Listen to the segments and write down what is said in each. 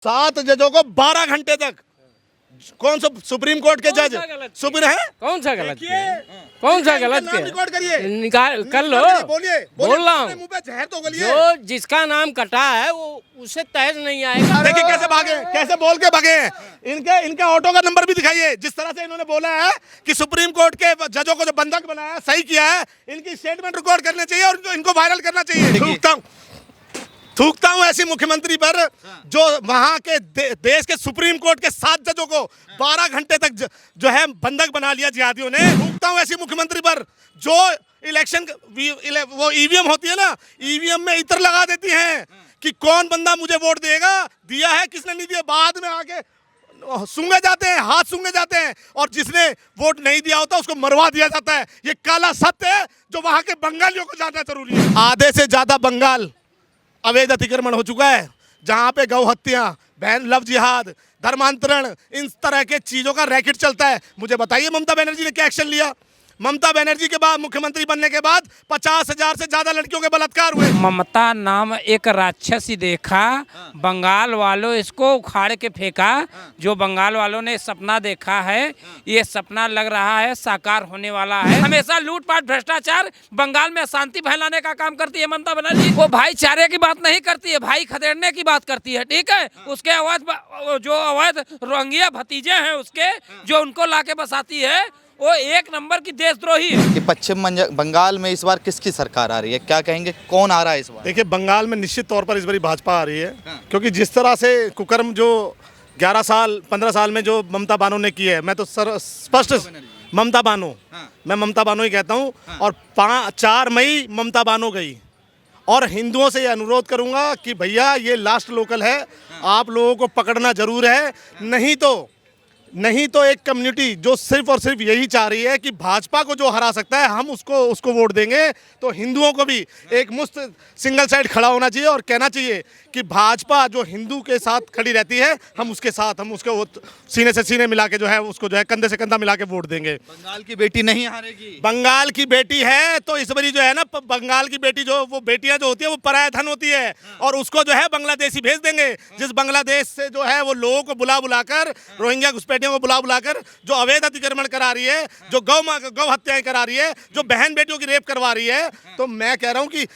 7 जजों को 12 घंटे तक, कौन सा सुप्रीम कोर्ट के जज सुप्रीम है? कौन सा गलत किया? कौन सा गलत किया? रिकॉर्ड करिए, निकाल कर लो। बोलिए, बोल रहा हूँ, मुंह पे जहर तो गलिए। जो जिसका नाम कटा है वो उसे तहज नहीं आएगा। देखिए कैसे भागे, कैसे बोल के भागे हैं। इनका ऑटो का नंबर भी दिखाइए। जिस तरह से इन्होंने बोला है कि सुप्रीम कोर्ट के जजों को जो बंधक बनाया है, सही किया है, इनकी स्टेटमेंट रिकॉर्ड करनी चाहिए और इनको वायरल करना चाहिए। थूकता हूं ऐसी मुख्यमंत्री पर जो वहां के देश के सुप्रीम कोर्ट के 7 जजों को 12 घंटे तक जो है बंधक बना लिया जिहादियों ने। थूकता हूं ऐसी मुख्यमंत्री पर जो इलेक्शन वो ईवीएम होती है ना, ईवीएम में इत्र लगा देती हैं कि कौन बंदा मुझे वोट देगा, दिया है किसने नहीं दिया, बाद में आके सूंघे जाते हैं, हाथ सूंघे जाते हैं, और जिसने वोट नहीं दिया होता उसको मरवा दिया जाता है। ये काला सत्य है जो वहां के बंगालियों को जानना जरूरी है। आधे से ज्यादा बंगाल अवैध अतिक्रमण हो चुका है, जहां पे गौ हत्या, बहन लव जिहाद, धर्मांतरण, इन तरह के चीजों का रैकेट चलता है। मुझे बताइए ममता बनर्जी ने क्या एक्शन लिया? ममता बनर्जी के बाद मुख्यमंत्री बनने के बाद 50,000 से ज्यादा लड़कियों के बलात्कार हुए। ममता नाम एक राक्षस ही देखा, बंगाल वालों इसको उखाड़ के फेंका। जो बंगाल वालों ने सपना देखा है, ये सपना लग रहा है साकार होने वाला है। हमेशा लूटपाट भ्रष्टाचार बंगाल में शांति फैलाने का काम करती है ममता बनर्जी। वो भाईचारे की बात नहीं करती है, भाई खदेड़ने की बात करती है। ठीक है, उसके अवैध रोहिंग्या भतीजे हैं उसके, जो उनको लाके बसाती है, वो एक नंबर की देशद्रोही है। कि पश्चिम बंगाल में इस बार किसकी सरकार आ रही है, क्या कहेंगे, कौन आ रहा है इस बार? देखिए बंगाल में निश्चित तौर पर इस बार भाजपा आ रही है, क्योंकि जिस तरह से कुकर्म जो 11 साल 15 साल में जो ममता बानो ने की है, मैं तो स्पष्ट ममता बानो, मैं ममता बानो ही कहता हूँ। और 4 मई ममता बानो गई, और हिंदुओं से ये अनुरोध करूँगा कि भैया ये लास्ट लोकल है, आप लोगों को पकड़ना जरूर है। नहीं तो एक कम्युनिटी जो सिर्फ और सिर्फ यही चाह रही है कि भाजपा को जो हरा सकता है हम उसको वोट देंगे, तो हिंदुओं को भी एक मुस्त सिंगल साइड खड़ा होना चाहिए और कहना चाहिए कि भाजपा जो हिंदू के साथ खड़ी रहती है, हम उसके साथ, हम उसको सीने से सीने मिला के जो है उसको जो है कंधे से कंधा मिला के वोट देंगे। बंगाल की बेटी नहीं हारेगी। बंगाल की बेटी है तो इस बारी जो है ना, बंगाल की बेटी जो वो बेटियां जो होती है वो पराया धन होती है, और उसको जो है बांग्लादेशी भेज देंगे। जिस बांग्लादेश से जो है वो लोगों को बुला कर, रोहिंग्या घुसपैठियों को बुला कर जो अवैध अतिक्रमण करा रही है, जो गौ हत्याएं करा रही है, जो बहन बेटियों की रेप करवा रही है, तो मैं कह रहा हूं कि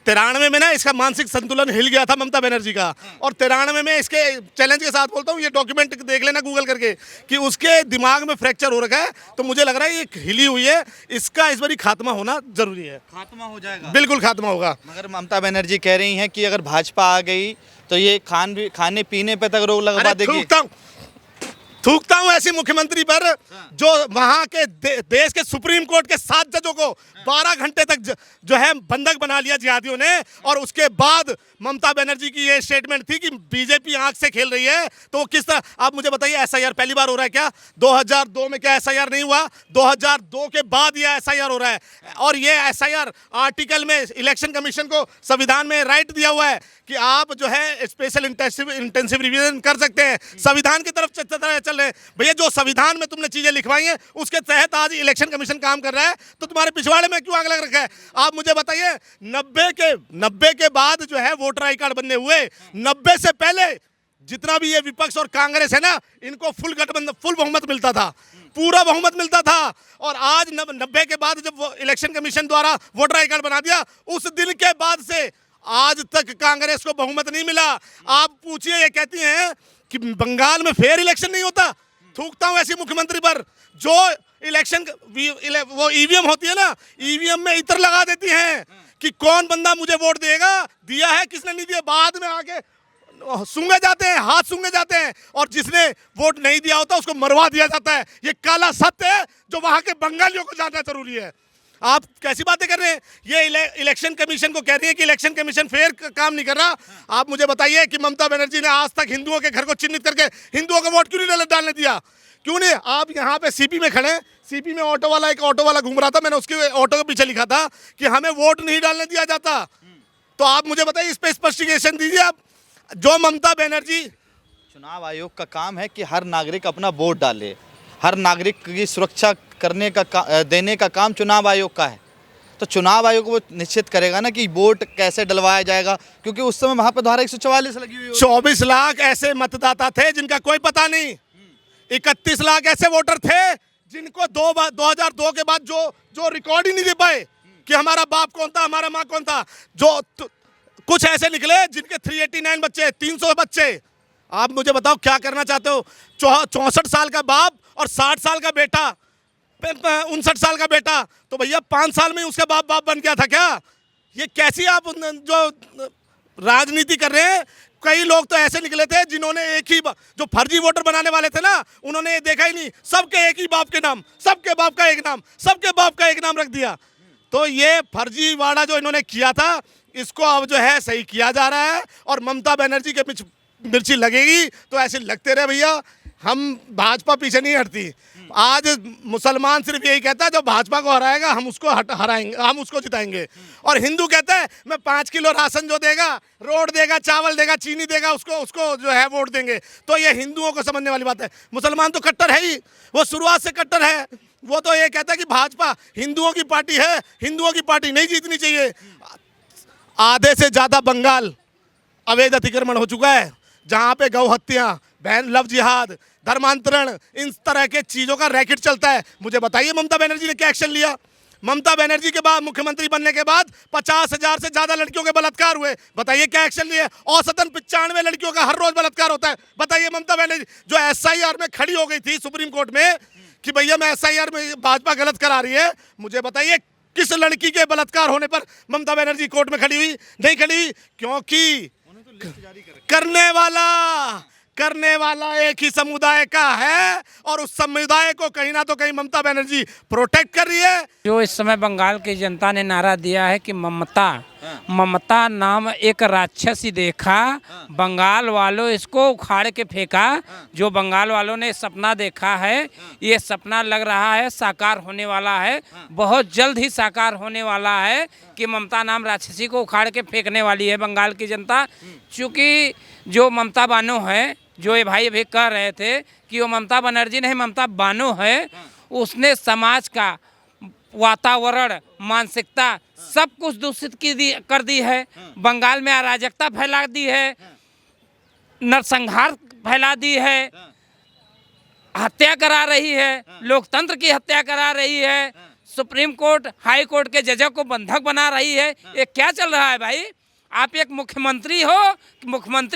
93 में ना इसका मानसिक संतुलन हिल गया था ममता बनर्जी का, और 93 में इसके चैलेंज के साथ बोलता हूं, ये डॉक्यूमेंट देख लेना गूगल करके कि उसके दिमाग में फ्रैक्चर हो रखा है। तो मुझे लग रहा है ये हिली हुई है, इसका इस बारी खात्मा होना जरूरी है। खात्मा हो जाएगा, बिल्कुल खात्मा होगा। मगर ममता बनर्जी कह रही हैं कि अगर भाजपा आ गई तो ये खाने पीने पे तक रोक लगवा देगी। थूकता हूं ऐसी मुख्यमंत्री पर जो वहां के देश के सुप्रीम कोर्ट के 7 जजों को 12 घंटे तक जो है बंधक बना लिया जिहादियों ने, और उसके बाद ममता बनर्जी की ये स्टेटमेंट थी कि बीजेपी आंख से खेल रही है। तो किस तरह, आप मुझे बताइए, एसआईआर पहली बार हो रहा है क्या? 2002 में क्या एसआईआर नहीं हुआ? 2002 के बाद ये एसआईआर हो रहा है, और ये एसआईआर आर्टिकल में इलेक्शन कमीशन को संविधान में राइट दिया हुआ है कि आप जो है स्पेशल इंटेंसिव रिवीजन कर सकते हैं। संविधान की तरफ चल रहे हैं भैया, जो संविधान में तुमने चीजें लिखवाई हैं उसके तहत आज इलेक्शन कमीशन काम कर रहा है, तो तुम्हारे पिछवाड़े में क्यों आग लग रखा है? आप मुझे बताइए, 90 के बाद जो है वोटर आई कार्ड बनने हुए, 90 से पहले जितना भी ये विपक्ष और कांग्रेस है ना, इनको फुल बहुमत मिलता था, पूरा बहुमत मिलता था। और आज 90 के बाद जब इलेक्शन कमीशन द्वारा वोटर आई कार्ड बना दिया, उस दिन के बाद से आज तक कांग्रेस को बहुमत नहीं मिला। आप पूछिए, ये कहती हैं कि बंगाल में फेयर इलेक्शन नहीं होता। थूकता हूं ऐसी मुख्यमंत्री पर जो वो ईवीएम होती है ना, ईवीएम में इत्र लगा देती हैं कि कौन बंदा मुझे वोट देगा, दिया है किसने नहीं दिया, बाद में आके सूंघे जाते हैं, हाथ सूंघे जाते हैं, और जिसने वोट नहीं दिया होता उसको मरवा दिया जाता है। ये काला सत्य है जो वहां के बंगालियों को जानना जरूरी है। आप कैसी बातें कर रहे हैं? ये इलेक्शन कमीशन को कह रही है कि इलेक्शन कमीशन फेयर काम नहीं कर रहा। आप मुझे बताइए कि ममता बनर्जी ने आज तक हिंदुओं के घर को चिन्हित करके हिंदुओं को वोट क्यों नहीं डालने दिया? क्यों नहीं? आप यहाँ पे सीपी में खड़े, सीपी में एक ऑटो वाला घूम रहा था, मैंने उसके ऑटो के पीछे लिखा था कि हमें वोट नहीं डालने दिया जाता। तो आप मुझे बताइए, इस पे स्पष्टीकरण दीजिए आप। जो ममता बनर्जी, चुनाव आयोग का काम है कि हर नागरिक अपना वोट डाले, हर नागरिक की सुरक्षा देने का काम चुनाव आयोग का है। तो चुनाव आयोग वो निश्चित करेगा ना कि वोट कैसे डलवाया जाएगा, क्योंकि उस समय वहां पर धारा 144 लगी हुई होगी। 24 लाख ऐसे मतदाता थे जिनका कोई पता नहीं। 31 लाख ऐसे वोटर थे जिनको 2002 के बाद जो रिकॉर्ड ही नहीं दे पाए कि हमारा बाप कौन था, हमारा माँ कौन था। कुछ ऐसे निकले जिनके 389 बच्चे, 300 बच्चे। आप मुझे बताओ क्या करना चाहते हो? 64 साल का बाप और 60 साल का बेटा, 59 साल का बेटा, तो भैया 5 साल में उसका बाप बन गया था क्या? ये कैसी आप जो राजनीति कर रहे हैं। कई लोग तो ऐसे निकले थे जिन्होंने एक ही जो फर्जी वोटर बनाने वाले थे ना, उन्होंने ये देखा ही नहीं, सबके एक ही बाप के नाम, सबके बाप का एक नाम, सबके बाप का एक नाम रख दिया। तो ये फर्जीवाड़ा जो इन्होंने किया था, इसको अब जो है सही किया जा रहा है। और ममता बनर्जी के मिर्ची लगेगी तो ऐसे लगते रहे भैया। हम भाजपा पीछे नहीं हटती। आज मुसलमान सिर्फ यही कहता है जो भाजपा को हराएगा हम उसको हराएंगे, हम उसको जिताएंगे। और हिंदू कहता है मैं 5 किलो राशन जो देगा, रोड देगा, चावल देगा, चीनी देगा, उसको जो है वोट देंगे। तो ये हिंदुओं को समझने वाली बात है। मुसलमान तो कट्टर है ही, वो शुरुआत से कट्टर है। वो तो ये कहता है कि भाजपा हिंदुओं की पार्टी है, हिंदुओं की पार्टी नहीं जीतनी चाहिए। आधे से ज़्यादा बंगाल अवैध अतिक्रमण हो चुका है, जहाँ पे गौ हत्या, बहन लव जिहाद, धर्मांतरण, इन तरह के चीज़ों का रैकेट चलता है। मुझे बताइए ममता बनर्जी ने क्या एक्शन लिया? ममता बनर्जी के बाद मुख्यमंत्री बनने के बाद 50,000 से ज़्यादा लड़कियों के बलात्कार हुए। बताइए क्या एक्शन लिए? औसतन 95 लड़कियों का हर रोज बलात्कार होता है। बताइए ममता बनर्जी जो SIR में खड़ी हो गई थी सुप्रीम कोर्ट में कि भैया मैं SIR में भाजपा गलत करा रही है, मुझे बताइए किस लड़की के बलात्कार होने पर ममता बनर्जी कोर्ट में खड़ी हुई? नहीं खड़ी हुई, क्योंकि करने वाला एक ही समुदाय का है और उस समुदाय को कहीं ना तो कहीं ममता बनर्जी प्रोटेक्ट कर रही है। जो इस समय बंगाल की जनता ने नारा दिया है कि ममता नाम एक राक्षसी देखा, बंगाल वालों इसको उखाड़ के फेंका। जो बंगाल वालों ने सपना देखा है, ये सपना लग रहा है साकार होने वाला है, बहुत जल्द ही साकार होने वाला है कि ममता नाम राक्षसी को उखाड़ के फेंकने वाली है बंगाल की जनता। चूँकि जो ममता बानो है, जो ये भाई अभी कह रहे थे कि वो ममता बनर्जी नहीं ममता बानो है, उसने समाज का वातावरण, मानसिकता सब कुछ दूषित कर दी है। बंगाल में अराजकता फैला दी है, नरसंहार फैला दी है, हत्या करा रही है, लोकतंत्र की हत्या करा रही है, सुप्रीम कोर्ट, हाई कोर्ट के जजों को बंधक बना रही है। ये क्या चल रहा है भाई? आप एक मुख्यमंत्री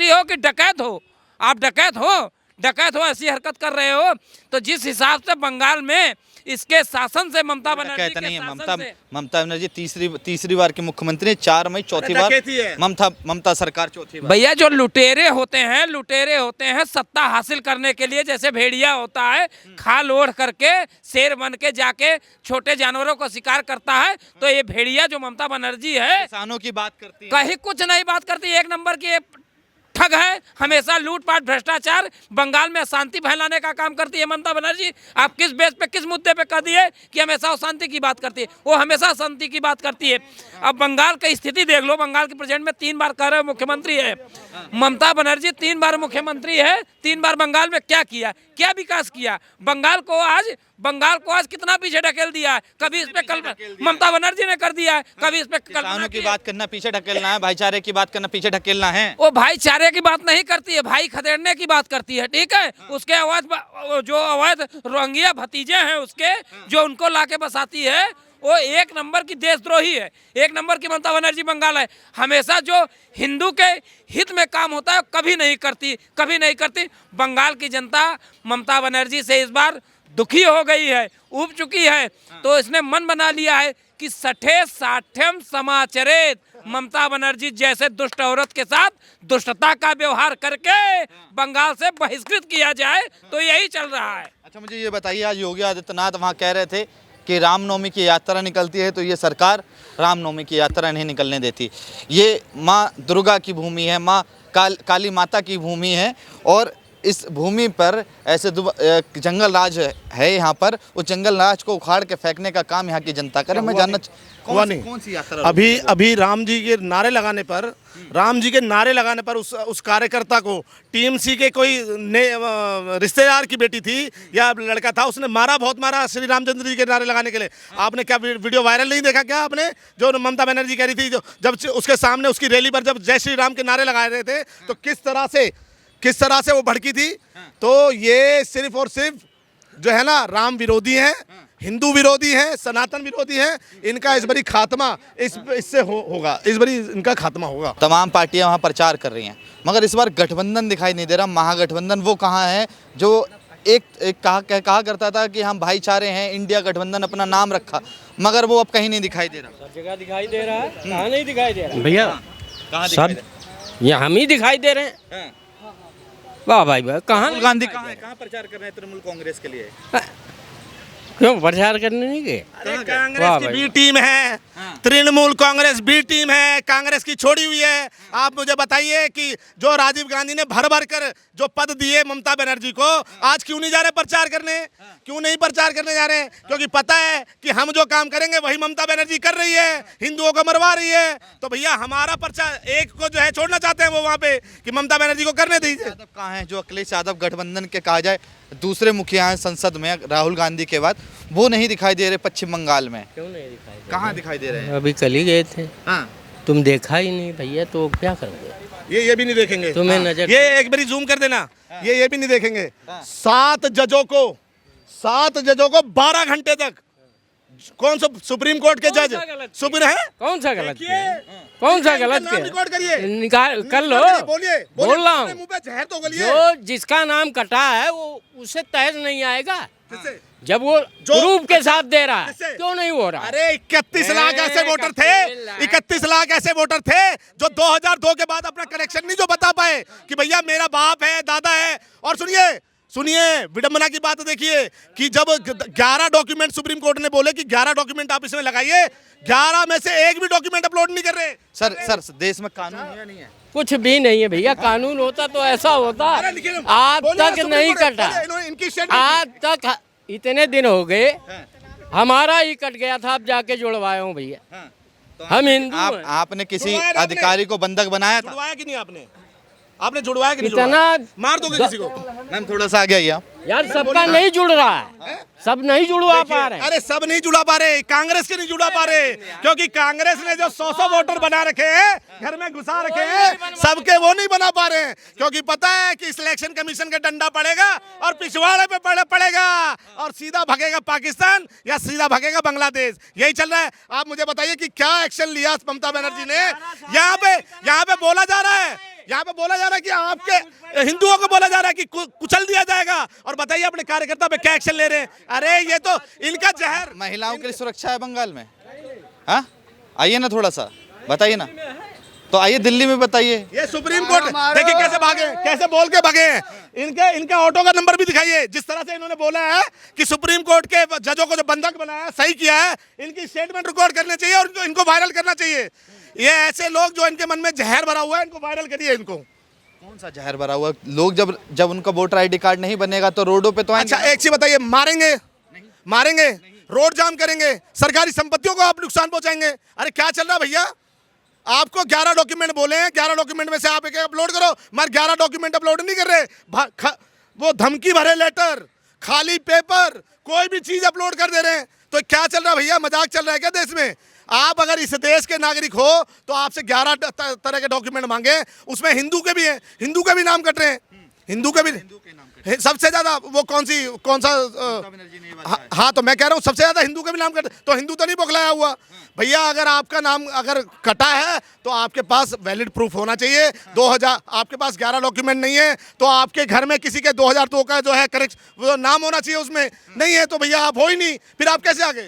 हो कि डकैत हो? आप डकैत हो, ऐसी हरकत कर रहे हो। तो जिस हिसाब से बंगाल में इसके शासन से ममता बनर्जी के नहीं है, शासन से ममता बनर्जी तीसरी बार की मुख्यमंत्री, 4 मई चौथी बार ममता सरकार चौथी बार। भैया जो लुटेरे होते हैं सत्ता हासिल करने के लिए, जैसे भेड़िया होता है खाल ओढ़ करके शेर बन के जाके छोटे जानवरों को शिकार करता है, तो ये भेड़िया जो ममता बनर्जी है किसानों की बात करती है, कहीं कुछ नहीं बात करती। एक नंबर की ठग है, हमेशा लूटपाट भ्रष्टाचार, बंगाल में शांति फैलाने का काम करती है ममता बनर्जी। आप किस बेस पे, किस मुद्दे पे कह दिए कि हमेशा शांति की बात करती है? वो हमेशा शांति की बात करती है। अब बंगाल की स्थिति देख लो, बंगाल के प्रेसिडेंट में 3 बार कह रहे मुख्यमंत्री है ममता बनर्जी, 3 बार मुख्यमंत्री है, 3 बार बंगाल में क्या किया, क्या विकास किया? बंगाल को आज कितना पीछे ढकेल दिया है। कभी इस पे कल ममता बनर्जी ने कर दिया है, कभी इस पे किसानों की बात करना पीछे ढकेलना है, भाईचारे की बात करना पीछे ढकेलना है। वो भाईचारे की बात नहीं करती है, भाई खदेड़ने की बात करती है, ठीक है। उसके अवैध रोहिंग्या भतीजे हैं उसके, जो उनको लाके बसाती है, वो एक नंबर की देशद्रोही है, एक नंबर की ममता बनर्जी बंगाल है। हमेशा जो हिंदू के हित में काम होता है कभी नहीं करती। बंगाल की जनता ममता बनर्जी से इस बार दुखी हो गई है, ऊब चुकी है। तो इसने मन बना लिया है कि 60 समाचरित ममता बनर्जी जैसे दुष्ट औरत के साथ दुष्टता का व्यवहार करके बंगाल से बहिष्कृत किया जाए। तो यही चल रहा है। अच्छा, मुझे ये बताइए, आज योगी आदित्यनाथ वहाँ कह रहे थे कि रामनवमी की यात्रा निकलती है तो ये सरकार रामनवमी की यात्रा नहीं निकलने देती। ये माँ दुर्गा की भूमि है, माँ काली माता की भूमि है, और इस भूमि पर ऐसे जंगल राज है यहाँ पर, उस जंगल राज को उखाड़ के फेंकने का काम यहाँ की जनता करे। मैं जानना हुआ नहीं। कौन सी यात्रा अभी राम जी के नारे लगाने पर उस कार्यकर्ता को टीएमसी के कोई रिश्तेदार की बेटी थी या लड़का था, उसने बहुत मारा श्री रामचंद्र जी के नारे लगाने के लिए। आपने क्या वीडियो वायरल नहीं देखा क्या आपने, जो ममता बनर्जी कह रही थी, जब उसके सामने उसकी रैली पर जब जय श्री राम के नारे लगाए रहे थे तो किस तरह से वो भड़की थी। तो ये सिर्फ और सिर्फ जो है ना राम विरोधी हैं, हिंदू विरोधी हैं, सनातन विरोधी हैं। इनका इस बारी खात्मा इससे होगा, इस बारी इनका खात्मा होगा। तमाम पार्टियां वहां प्रचार कर रही हैं, मगर इस बार गठबंधन दिखाई नहीं दे रहा। महागठबंधन वो कहाँ है जो एक कहा करता था कि हम भाईचारे हैं, इंडिया गठबंधन अपना नाम रखा, मगर वो अब कहीं नहीं दिखाई दे रहा। सब जगह दिखाई दे रहा है, कहाँ नहीं दिखाई दे रहा भैया? कहाँ सब यहाँ हम ही दिखाई दे रहे हैं। वाह भाई वाह, कहाँ राहुल गांधी कहाँ प्रचार कर रहे हैं तृणमूल कांग्रेस के लिए? क्यों प्रचार करने नहीं गए? कांग्रेस की बी टीम है, तृणमूल कांग्रेस बी टीम है, कांग्रेस की छोड़ी हुई है। आप मुझे बताइए कि जो राजीव गांधी ने भर कर जो पद दिए ममता बनर्जी को, आज क्यों नहीं जा रहे प्रचार करने? क्यों नहीं प्रचार करने जा रहे? क्योंकि पता है कि हम जो काम करेंगे वही ममता बनर्जी कर रही है, हिंदुओं को मरवा रही है। तो भैया हमारा प्रचार एक को जो है छोड़ना चाहते हैं वो वहाँ पे कि ममता बनर्जी को करने दीजिए। कहाँ है जो अखिलेश यादव गठबंधन के कहा जाए दूसरे मुखिया हैं संसद में राहुल गांधी के बाद, वो नहीं दिखाई दे रहे पश्चिम बंगाल में? क्यों नहीं दिखाई दे? कहाँ दिखाई दे रहे हैं? अभी कल ही गए थे। हाँ, तुम देखा ही नहीं भैया, तो क्या करोगे? ये भी नहीं देखेंगे तुम्हें नजर ये एक बारी जूम कर देना। ये भी नहीं देखेंगे। 7 जजों को 12 घंटे तक, कौन सा सुप्रीम कोर्ट के जज सुप्रीम है? कौन सा गलत किया? कौन सा गलत किया? रिकॉर्ड करिए, निकाल कर लो। बोलिए बोल रहा हूँ, मुंह पे जहर तो गलिए। जो जिसका नाम कटा है वो उससे तहज नहीं आएगा। किससे? जब वो ग्रुप के साथ दे रहा है, किससे? क्यों नहीं हो रहा? अरे 31 लाख ऐसे वोटर थे, 31 लाख ऐसे वोटर थे जो 2002 के बाद अपना कनेक्शन नहीं जो बता पाए कि भैया मेरा बाप है, दादा है। और सुनिए विडंबना की बात देखिए कि जब 11 डॉक्यूमेंट सुप्रीम कोर्ट ने बोले कि 11 डॉक्यूमेंट आप इसमें लगाइए, 11 में से एक भी डॉक्यूमेंट अपलोड नहीं कर रहे। सर देश में कानून है या नहीं है? कुछ भी नहीं है भैया, कानून होता तो ऐसा होता। आज तक नहीं कटा, आज तक इतने दिन हो गए, हमारा ही कट गया था, अब जाके जुड़वाया हूँ भैया। हम हिंदू हैं। आपने किसी अधिकारी को बंधक बनाया था? जुड़वाया कि नहीं आपने जुड़वाया कि नहीं? इतना मार दोगे किसी को? मैम थोड़ा सा आगे आइए आप। यार सबका नहीं जुड़ रहा है, सब नहीं जुड़वा पा रहे। अरे सब नहीं जुड़ा पा रहे, कांग्रेस के नहीं जुड़ा पा रहे, क्योंकि कांग्रेस ने जो 100 वोटर बना रखे हैं, घर में घुसा रखे हैं, सबके वो नहीं बना पा रहे हैं। क्योंकि पता है कि इलेक्शन कमीशन का डंडा पड़ेगा और पिछवाड़े पे पड़ेगा और सीधा भगेगा पाकिस्तान या सीधा भगेगा बांग्लादेश। यही चल रहा है। आप मुझे बताइए कि क्या एक्शन लिया ममता बनर्जी ने? यहाँ पे बोला जा रहा है कि आपके हिंदुओं को बोला जा रहा है कि कुचल दिया जाएगा, और बताइए अपने कार्यकर्ता पे क्या एक्शन ले रहे हैं? अरे ये तो इनका जहर। महिलाओं के लिए सुरक्षा है बंगाल में? हाँ, आइए ना थोड़ा सा बताइए ना। तो आइए दिल्ली में बताइए। ये सुप्रीम कोर्ट देखिए कैसे भागे, कैसे बोल के भागे हैं। इनका ऑटो का नंबर भी दिखाइए। जिस तरह से इन्होंने बोला है कि सुप्रीम कोर्ट के जजों को जो बंधक बनाया है, सही किया है, इनकी स्टेटमेंट रिकॉर्ड करने चाहिए और इनको वायरल करना चाहिए। ये ऐसे लोग जो इनके मन में जहर भरा हुआ है, इनको वायरल करिए। इनको कौन सा जहर भरा हुआ? लोग जब उनका वोटर आईडी कार्ड नहीं बनेगा तो रोडों पे तो आएंगे। अच्छा एक चीज बताइए, मारेंगे, रोड जाम करेंगे, सरकारी संपत्तियों को आप नुकसान पहुंचाएंगे? अरे क्या चल रहा है भैया? आपको 11 डॉक्यूमेंट बोले हैं, 11 डॉक्यूमेंट में से आप एक अपलोड करो, मगर 11 डॉक्यूमेंट अपलोड नहीं कर रहे। वो धमकी भरे लेटर, खाली पेपर, कोई भी चीज अपलोड कर दे रहे हैं। तो क्या चल रहा है भैया? मजाक चल रहा है क्या देश में? आप अगर इस देश के नागरिक हो तो आपसे 11 तरह के डॉक्यूमेंट मांगे, उसमें हिंदू के भी हैं, हिंदू के भी नाम कट रहे हैं, हिंदू के भी सबसे ज्यादा। वो कौन सा हाँ, तो मैं कह रहा हूँ सबसे ज्यादा हिंदू के भी नाम कट, तो हिंदू तो नहीं बौखलाया हुआ भैया। अगर आपका नाम अगर कटा है तो आपके पास वैलिड प्रूफ होना चाहिए। 2000 आपके पास 11 डॉक्यूमेंट नहीं है तो आपके घर में किसी के 2002 का जो है करेक्ट वो नाम होना चाहिए, उसमें नहीं है तो भैया आप हो ही नहीं, फिर आप कैसे आगे?